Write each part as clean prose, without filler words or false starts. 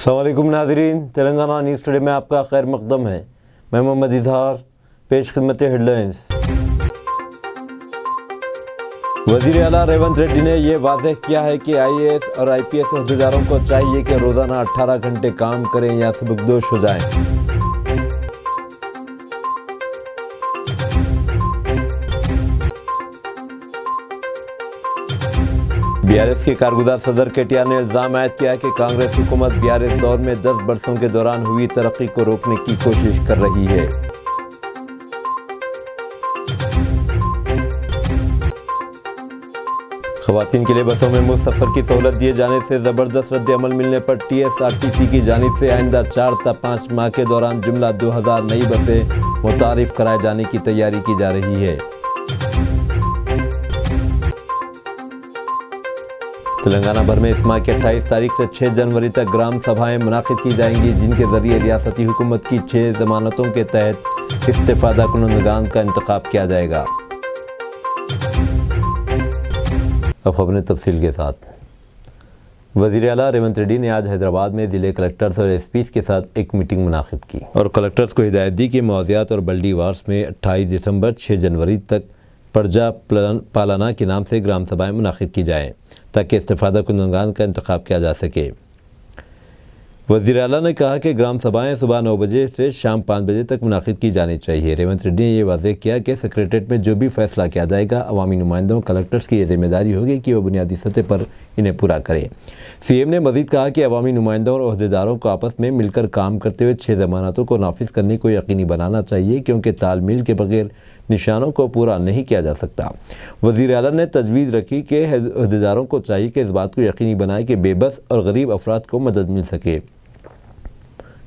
السلام علیکم ناظرین، تلنگانہ نیوز ٹوڈے میں آپ کا خیر مقدم ہے۔ میں محمد اظہار، پیش خدمت ہیڈ لائنز۔ وزیر اعلیٰ ریونت ریڈی نے یہ واضح کیا ہے کہ IAS اور IPS عہدیداروں کو چاہیے کہ روزانہ 18 گھنٹے کام کریں یا سبکدوش ہو جائیں۔ BRS کے کارگزار صدر KTR نے الزام عائد کیا کہ کانگریس حکومت BRS دور میں 10 برسوں کے دوران ہوئی ترقی کو روکنے کی کوشش کر رہی ہے۔ خواتین کے لیے بسوں میں مفت سفر کی سہولت دیے جانے سے زبردست رد عمل ملنے پر TSRTC کی جانب سے آئندہ 4 تا 5 ماہ کے دوران جملہ 2000 نئی بسیں متعارف کرائے جانے کی تیاری کی جا رہی ہے۔ تلنگانہ بھر میں اس ماہ کی 28 تاریخ سے 6 جنوری تک گرام سبھائیں منعقد کی جائیں گی، جن کے ذریعے ریاستی حکومت کی 6 ضمانتوں کے تحت استفادہ کنندگان کا انتخاب کیا جائے گا۔ اب خبریں تفصیل کے ساتھ۔ وزیر اعلیٰ ریونت ریڈی نے آج حیدرآباد میں ضلع کلکٹرز اور SPs کے ساتھ ایک میٹنگ منعقد کی اور کلکٹرز کو ہدایت دی کہ موضوعات اور بلڈی وارس میں 28 دسمبر 6 جنوری تک پرجا پالنا کے نام سے گرام سبھائیں منعقد کی جائیں تاکہ استفادہ کنندگان کا انتخاب کیا جا سکے۔ وزیر اعلیٰ نے کہا کہ گرام سبھائیں صبح 9 بجے سے شام 5 بجے تک منعقد کی جانی چاہیے۔ ریونت ریڈی نے یہ واضح کیا کہ سیکریٹریٹ میں جو بھی فیصلہ کیا جائے گا، عوامی نمائندوں کلکٹرز کی یہ ذمہ داری ہوگی کہ وہ بنیادی سطح پر انہیں پورا کریں۔ CM نے مزید کہا کہ عوامی نمائندوں اور عہدیداروں کو آپس میں مل کر کام کرتے ہوئے 6 ضمانتوں کو نافذ کرنے کو یقینی بنانا چاہیے، کیونکہ تال میل کے بغیر نشانوں کو پورا نہیں کیا جا سکتا۔ وزیر اعلیٰ نے تجویز رکھی کہ عہدیداروں کو چاہیے کہ اس بات کو یقینی بنائیں کہ بے بس اور غریب افراد کو مدد مل سکے۔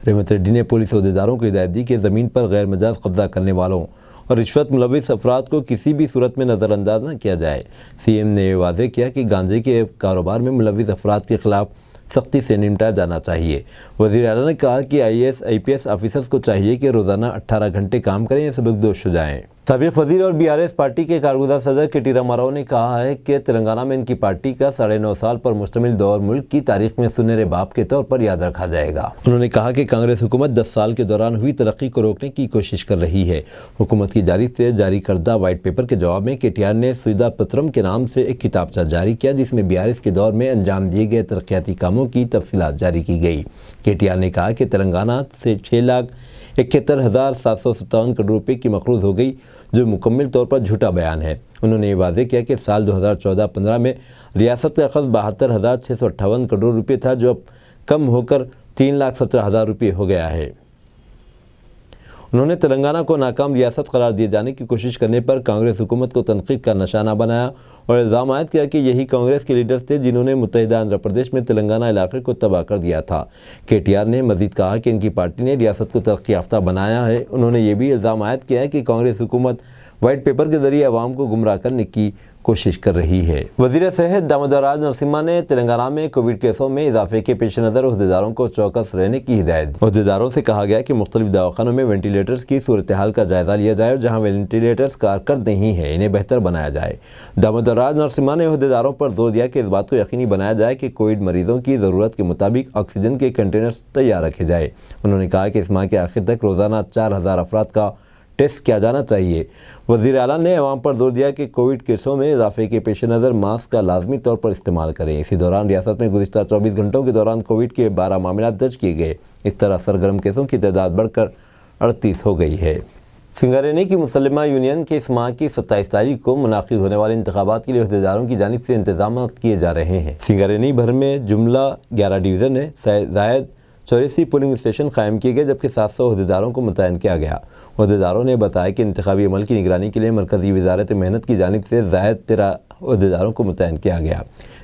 ریونت ریڈی نے پولیس عہدیداروں کو ہدایت دی کہ زمین پر غیر مجاز قبضہ کرنے والوں اور رشوت ملوث افراد کو کسی بھی صورت میں نظر انداز نہ کیا جائے۔ CM نے یہ واضح کیا کہ گانجے کے کاروبار میں ملوث افراد کے خلاف سختی سے نمٹا جانا چاہیے۔ وزیر اعلیٰ نے کہا کہ IAS IPS آفیسرز کو چاہیے کہ روزانہ 18 گھنٹے کام کریں یا سبکدوش ہو جائیں۔ سابق وزیر اور BRS پارٹی کے کارگزار صدر KT راما راؤ نے کہا ہے کہ تلنگانہ میں ان کی پارٹی کا 9.5 سال پر مشتمل دور ملک کی تاریخ میں سنہرے باب کے طور پر یاد رکھا جائے گا۔ انہوں نے کہا کہ کانگریس حکومت 10 سال کے دوران ہوئی ترقی کو روکنے کی کوشش کر رہی ہے۔ حکومت کی جانب سے جاری کردہ وائٹ پیپر کے جواب میں KTR نے سویدھا پترم کے نام سے ایک کتابچہ جاری کیا، جس میں BRS کے دور میں انجام دیے گئے ترقیاتی کاموں کی تفصیلات جاری کی گئی۔ KTR نے کہا کہ تلنگانہ سے 6,71,757 کروڑ روپے کی مقروض ہو گئی، جو مکمل طور پر جھوٹا بیان ہے۔ انہوں نے یہ واضح کیا کہ سال 2014-15 میں ریاست کا قرض 72,658 کروڑ روپے تھا، جو اب کم ہو کر 3,17,000 روپے ہو گیا ہے۔ انہوں نے تلنگانہ کو ناکام ریاست قرار دیے جانے کی کوشش کرنے پر کانگریس حکومت کو تنقید کا نشانہ بنایا اور الزام عائد کیا کہ یہی کانگریس کے لیڈرز تھے جنہوں نے متحدہ آندھرا پردیش میں تلنگانہ علاقے کو تباہ کر دیا تھا۔ KTR نے مزید کہا کہ ان کی پارٹی نے ریاست کو ترقی یافتہ بنایا ہے۔ انہوں نے یہ بھی الزام عائد کیا ہے کہ کانگریس حکومت وائٹ پیپر کے ذریعے عوام کو گمراہ کرنے کی کوشش کر رہی ہے۔ وزیر صحت دامودر راج نرسمہا نے تلنگانہ میں کووڈ کیسوں میں اضافے کے پیش نظر عہدیداروں کو چوکس رہنے کی ہدایت دی۔ عہدیداروں سے کہا گیا کہ مختلف دواخانوں میں وینٹیلیٹرز کی صورتحال کا جائزہ لیا جائے اور جہاں وینٹیلیٹرز کارکرد نہیں ہیں انہیں بہتر بنایا جائے۔ دامودر راج نرسمہا نے عہدیداروں پر زور دیا کہ اس بات کو یقینی بنایا جائے کہ کووڈ مریضوں کی ضرورت کے مطابق آکسیجن کے کنٹینرز تیار رکھے جائے۔ انہوں نے کہا کہ اس ماہ کے آخر تک روزانہ 4,000 افراد کا ٹیسٹ کیا جانا چاہیے۔ وزیر اعلیٰ نے عوام پر زور دیا کہ کووڈ کیسوں میں اضافے کے پیش نظر ماسک کا لازمی طور پر استعمال کریں۔ اسی دوران ریاست میں گزشتہ 24 گھنٹوں کے دوران کووڈ کے 12 معاملات درج کیے گئے۔ اس طرح سرگرم کیسوں کی تعداد بڑھ کر 38 ہو گئی ہے۔ سنگاریڈی کی مسلمہ یونین کے اس ماہ کی 27 تاریخ کو منعقد ہونے والے انتخابات کے لیے عہدیداروں کی جانب سے انتظامات کیے جا رہے ہیں۔ سنگاریڈی بھر میں جملہ 11 ڈویژن ہے، زائد 84 پولنگ اسٹیشن قائم کیے گئے، جبکہ 700 عہدیداروں کو متعین کیا گیا۔ عہدیداروں نے بتایا کہ انتخابی عمل کی نگرانی کے لیے مرکزی وزارت محنت کی جانب سے زائد 13 عہدیداروں کو متعین کیا گیا۔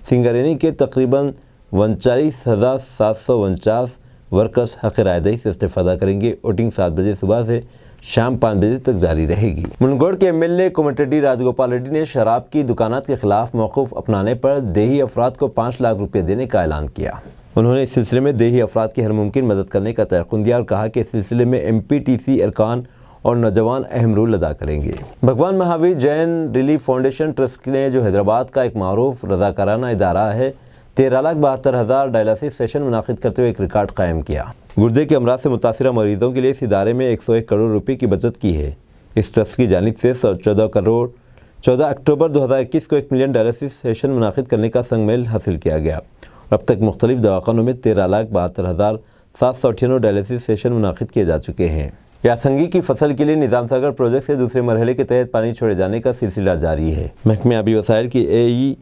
سنگاریڈی کے تقریباً 39,749 ورکرز حق رائے دہی سے استفادہ کریں گے۔ ووٹنگ 7 بجے صبح سے شام 5 بجے تک جاری رہے گی۔ منگوڑ کے MLA کومٹیڈی راج گوپال ریڈی نے شراب کی دکانات کے خلاف موقف اپنانے پر دیہی افراد کو 5 لاکھ روپے دینے کا اعلان کیا۔ انہوں نے اس سلسلے میں دیہی افراد کی ہر ممکن مدد کرنے کا تیقن دیا اور کہا کہ اس سلسلے میں MPTC ارکان اور نوجوان اہم رول ادا کریں گے۔ Bhagwan Mahavir Jain relief foundation trust نے، جو حیدرآباد کا ایک معروف رضاکارانہ ادارہ ہے، 13,72,000 ڈائلسس سیشن منعقد کرتے ہوئے ایک ریکارڈ قائم کیا۔ گردے کے امراض سے متاثرہ مریضوں کے لیے اس ادارے میں 101 کروڑ روپے کی بچت کی ہے۔ اس ٹرسٹ کی جانب سے 14 اکتوبر 2021 کو 1 ملین ڈائلسس سیشن منعقد کرنے کا سنگ میل حاصل کیا گیا۔ اب تک مختلف دواخانوں میں 13,72,798 ڈائلسس سیشن منعقد کیے جا چکے ہیں۔ یاسنگی کی فصل کے لیے نظام ساگر پروجیکٹ سے دوسرے مرحلے کے تحت پانی چھوڑے جانے کا سلسلہ جاری ہے۔ محکمہ آبی وسائل کی AE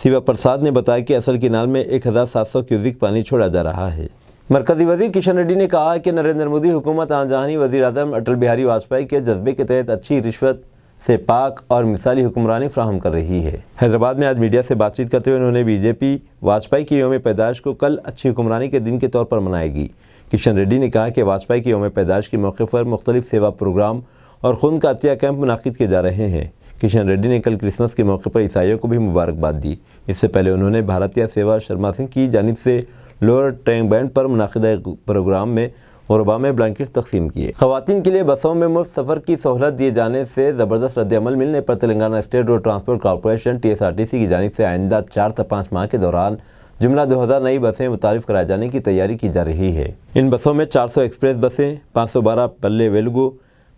سیوا پرساد نے بتایا کہ اصل کینال میں 1,700 کیوزک پانی چھوڑا جا رہا ہے۔ مرکزی وزیر کشن ریڈی نے کہا کہ نریندر مودی حکومت آن جہانی وزیر اعظم اٹل بہاری واجپئی کے جذبے کے تحت اچھی رشوت سے پاک اور مثالی حکمرانی فراہم کر رہی ہے۔ حیدرآباد میں آج میڈیا سے بات چیت کرتے ہوئے انہوں نے BJP واجپئی کی یوم پیدائش کو کل اچھی حکمرانی کے دن کے طور پر منائے گی۔ کشن ریڈی نے کہا کہ واجپئی کی یوم پیدائش کے موقع پر مختلف سیوا پروگرام اور خون کا عطیہ کیمپ منعقد کیے جا رہے ہیں۔ کشن ریڈی نے کل کرسمس کے موقع پر عیسائیوں کو بھی مبارکباد دی۔ اس سے پہلے انہوں نے بھارتیہ سیوا شرما سنگھ کی جانب سے لوور ٹینک بینڈ پر منعقدہ پروگرام میں غربا میں بلینکٹ تقسیم کیے۔ خواتین کے لیے بسوں میں مفت سفر کی سہولت دیے جانے سے زبردست رد عمل ملنے پر Telangana state road transport corporation TSRTC کی جانب سے آئندہ 4 تا 5 ماہ کے دوران جملہ 2000 نئی بسیں متعارف کرائے جانے کی تیاری کی جا رہی ہے۔ ان بسوں میں 400 ایکسپریس بسیں، 512 پلے ویلگو،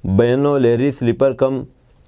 92 لہری سلیپر کم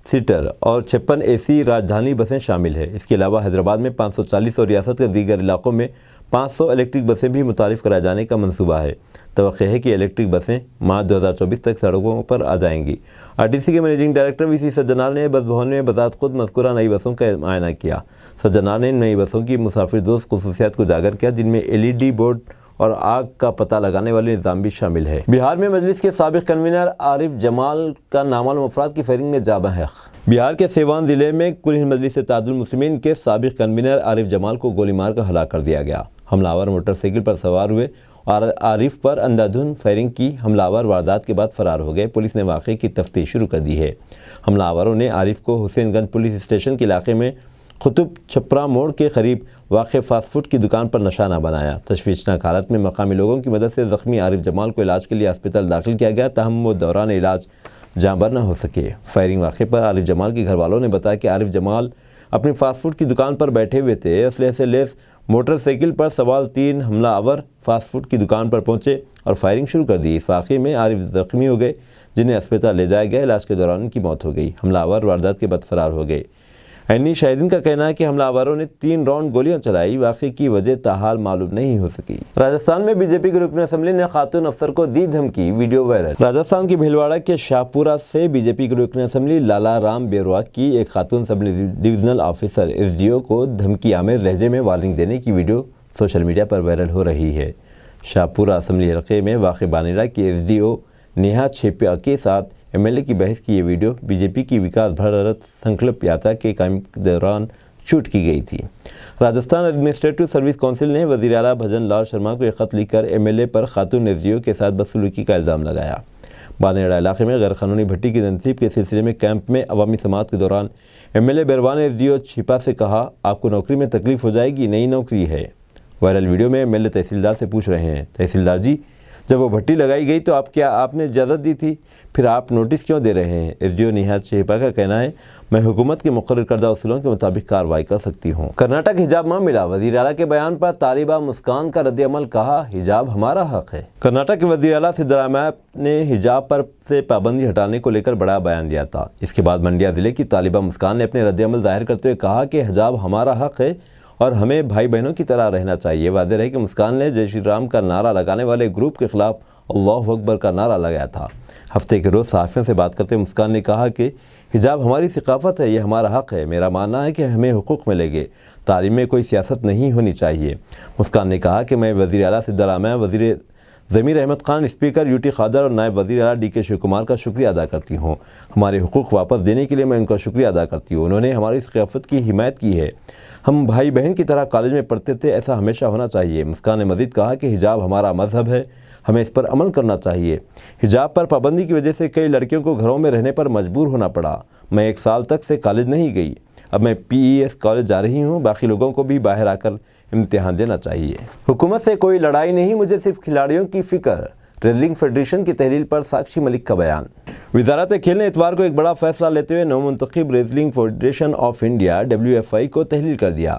سیٹر اور 56 AC راجدھانی بسیں شامل ہیں۔ اس کے علاوہ حیدرآباد میں 540 اور ریاست کے دیگر علاقوں میں 500 الیکٹرک بسیں بھی متعارف کرائے جانے کا منصوبہ ہے۔ توقع ہے کہ الیکٹرک بسیں مارچ 2024 تک سڑکوں پر آ جائیں گی۔ RTC کے منیجنگ ڈائریکٹر VC سجنار نے بس بھون میں بذات خود مذکورہ نئی بسوں کا معائنہ کیا۔ سجنار نے نئی بسوں کی مسافر دوست خصوصیات کو اجاگر کیا، جن میں LED بورڈ اور آگ کا پتہ لگانے والے نظام بھی شامل ہے۔ بہار میں مجلس کے سابق کنوینر عارف جمال کا نامعلوم افراد کی فائرنگ میں جاں بحق۔ بہار کے سیوان ضلع میں کل ہند مجلس اتحاد المسلمین کے سابق کنوینر عارف جمال کو گولی مار کر ہلاک کر دیا گیا۔ حملہ آور موٹر سائیکل پر سوار ہوئے اور عارف پر اندھادھند فائرنگ کی۔ حملہ آور واردات کے بعد فرار ہو گئے۔ پولیس نے واقعے کی تفتیش شروع کر دی ہے۔ حملہ آوروں نے عارف کو حسین گنج پولیس اسٹیشن کے علاقے میں قطب چھپرا موڑ کے قریب واقع فاسٹ فوڈ کی دکان پر نشانہ بنایا۔ تشویشناک حالت میں مقامی لوگوں کی مدد سے زخمی عارف جمال کو علاج کے لیے ہسپتال داخل کیا گیا، تاہم وہ دوران علاج جاں بر نہ ہو سکے۔ فائرنگ واقعے پر عارف جمال کے گھر والوں نے بتایا کہ عارف جمال اپنی فاسٹ فوڈ کی دکان پر بیٹھے ہوئے تھے۔ اسلحے سے لیس موٹر سائیکل پر سوار 3 حملہ آور فاسٹ فوڈ کی دکان پر پہنچے اور فائرنگ شروع کر دی۔ اس واقعے میں عارف زخمی ہو گئے، جنہیں ہسپتال لے جایا گیا۔ علاج کے دوران ان کی موت ہو گئی۔ حملہ آور واردات کے بعد فرار ہو گئے۔ عینی شاہدین کا کہنا ہے کہ حملہ آوروں نے 3 راؤنڈ گولیاں چلائی۔ واقعے کی وجہ تاحال معلوم نہیں ہو سکی۔ راجستھان میں BJP کے رکن اسمبلی نے خاتون افسر کو دی دھمکی، ویڈیو وائرل۔ راجستھان کے بھیلواڑہ کے شاہپورہ سے BJP کے رکن اسمبلی لالا رام بیروا کی ایک خاتون سب ڈویژنل آفیسر SDO کو دھمکی آمیز لہجے میں وارننگ دینے کی ویڈیو سوشل میڈیا پر وائرل ہو رہی ہے۔ شاہپورہ اسمبلی حلقے میں واقع بانیڑا کی SDO نیہا چھیپیا کے ساتھ MLA کی بحث کی یہ ویڈیو BJP کی وکاس بھارت سنکلپ یاترا کے قائم کے دوران شوٹ کی گئی تھی۔ راجستھان ایڈمنسٹریٹو سروس کونسل نے وزیر اعلیٰ بھجن لال شرما کو ایک خط لکھ کر MLA پر خاتون SDO کے ساتھ بدسلوکی کا الزام لگایا۔ بانیڑا علاقے میں غیر قانونی بھٹی کی تنصیب کے سلسلے میں کیمپ میں عوامی سماعت کے دوران MLA بیروا نے SDO چھپا سے کہا، آپ کو نوکری میں تکلیف ہو جائے گی، نئی نوکری ہے۔ وائرل ویڈیو میں MLA تحصیلدار سے پوچھ رہے ہیں، تحصیلدار جی، جب وہ بھٹی لگائی گئی تو آپ نے اجازت دی تھی، پھر آپ نوٹس کیوں دے رہے ہیں؟ SDO نیہا چھیپا کا کہنا ہے، میں حکومت کے مقرر کردہ اصولوں کے مطابق کارروائی کر سکتی ہوں۔ کرناٹک حجاب ماہ ملا، وزیر اعلیٰ کے بیان پر طالبہ مسکان کا رد عمل، کہا حجاب ہمارا حق ہے۔ کرناٹک کے وزیر اعلیٰ سدرامیا نے حجاب پر سے پابندی ہٹانے کو لے کر بڑا بیان دیا تھا۔ اس کے بعد منڈیا ضلع کی طالبہ مسکان نے اپنے رد عمل ظاہر کرتے ہوئے کہا کہ حجاب ہمارا حق ہے اور ہمیں بھائی بہنوں کی طرح رہنا چاہیے۔ واضح ہے کہ مسکان نے جے شری رام کا نعرہ لگانے والے گروپ کے خلاف اللہ اکبر کا نعرہ لگایا تھا۔ ہفتے کے روز صحافیوں سے بات کرتے مسکان نے کہا کہ حجاب ہماری ثقافت ہے، یہ ہمارا حق ہے، میرا ماننا ہے کہ ہمیں حقوق ملیں گے، تعلیم میں کوئی سیاست نہیں ہونی چاہیے۔ مسکان نے کہا کہ میں وزیر اعلیٰ سدرامیا، وزیر ضمیر احمد خان، اسپیکر UT خادر اور نائب وزیر اعلیٰ DK شیو کمار کا شکریہ ادا کرتی ہوں۔ ہمارے حقوق واپس دینے کے لیے میں ان کا شکریہ ادا کرتی ہوں۔ انہوں نے ہماری ثقافت کی حمایت کی ہے، ہم بھائی بہن کی طرح کالج میں پڑھتے تھے، ایسا ہمیشہ ہونا چاہیے۔ مسکان نے مزید کہا کہ حجاب ہمارا مذہب ہے، ہمیں اس پر عمل کرنا چاہیے۔ حجاب پر پابندی کی وجہ سے کئی لڑکیوں کو گھروں میں رہنے پر مجبور ہونا پڑا۔ میں 1 سال تک سے کالج نہیں گئی، اب میں PES کالج جا رہی ہوں، باقی لوگوں کو بھی باہر آ کر امتحان دینا چاہیے۔ حکومت سے کوئی لڑائی نہیں، مجھے صرف کھلاڑیوں کی فکر، ریسلنگ فیڈریشن کی تحلیل پر ساکشی ملک کا بیان۔ وزارت کھیل نے اتوار کو ایک بڑا فیصلہ لیتے ہوئے نومنتخب wrestling federation of India WFI کو تحلیل کر دیا۔